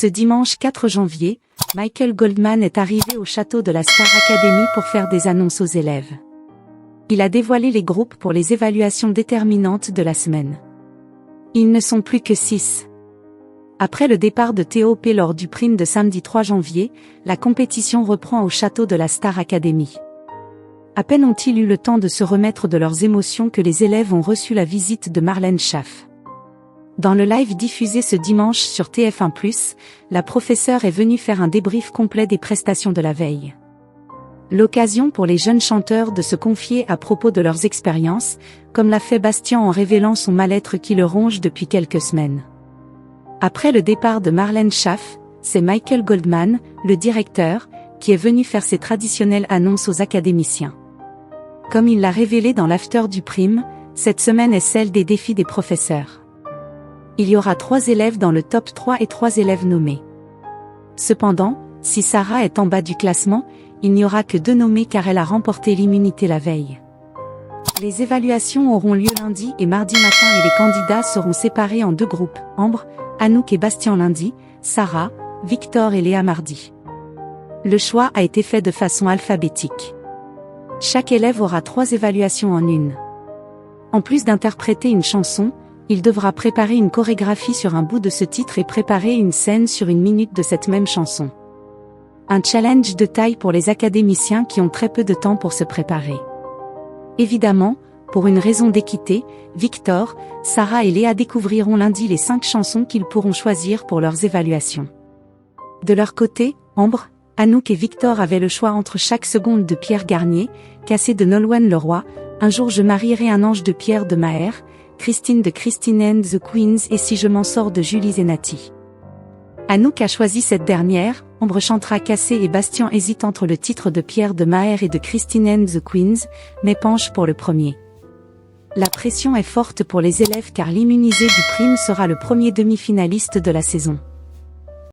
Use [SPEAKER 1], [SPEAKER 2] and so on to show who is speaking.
[SPEAKER 1] Ce dimanche 4 janvier, Michael Goldman est arrivé au château de la Star Academy pour faire des annonces aux élèves. Il a dévoilé les groupes pour les évaluations déterminantes de la semaine. Ils ne sont plus que 6. Après le départ de TOP lors du prime de samedi 3 janvier, la compétition reprend au château de la Star Academy. À peine ont-ils eu le temps de se remettre de leurs émotions que les élèves ont reçu la visite de Marlène Schaff. Dans le live diffusé ce dimanche sur TF1+, la professeure est venue faire un débrief complet des prestations de la veille. L'occasion pour les jeunes chanteurs de se confier à propos de leurs expériences, comme l'a fait Bastien en révélant son mal-être qui le ronge depuis quelques semaines. Après le départ de Marlène Schaff, c'est Michael Goldman, le directeur, qui est venu faire ses traditionnelles annonces aux académiciens. Comme il l'a révélé dans l'after du prime, cette semaine est celle des défis des professeurs. Il y aura 3 élèves dans le top 3 et 3 élèves nommés. Cependant, si Sarah est en bas du classement, il n'y aura que 2 nommés car elle a remporté l'immunité la veille. Les évaluations auront lieu lundi et mardi matin et les candidats seront séparés en 2 groupes, Ambre, Anouk et Bastien lundi, Sarah, Victor et Léa mardi. Le choix a été fait de façon alphabétique. Chaque élève aura 3 évaluations en une. En plus d'interpréter une chanson, il devra préparer une chorégraphie sur un bout de ce titre et préparer une scène sur 1 minute de cette même chanson. Un challenge de taille pour les académiciens qui ont très peu de temps pour se préparer. Évidemment, pour une raison d'équité, Victor, Sarah et Léa découvriront lundi les 5 chansons qu'ils pourront choisir pour leurs évaluations. De leur côté, Ambre, Anouk et Victor avaient le choix entre Chaque seconde de Pierre Garnier, Cassé de Nolwenn Leroy, Un jour je marierai un ange de Pierre de Maher, Christine de Christine and the Queens et Si je m'en sors de Julie Zenati. Anouk a choisi cette dernière, Ambre chantera Cassé et Bastien hésite entre le titre de Pierre de Maher et de Christine and the Queens, mais penche pour le premier. La pression est forte pour les élèves car l'immunisé du prime sera le premier demi-finaliste de la saison.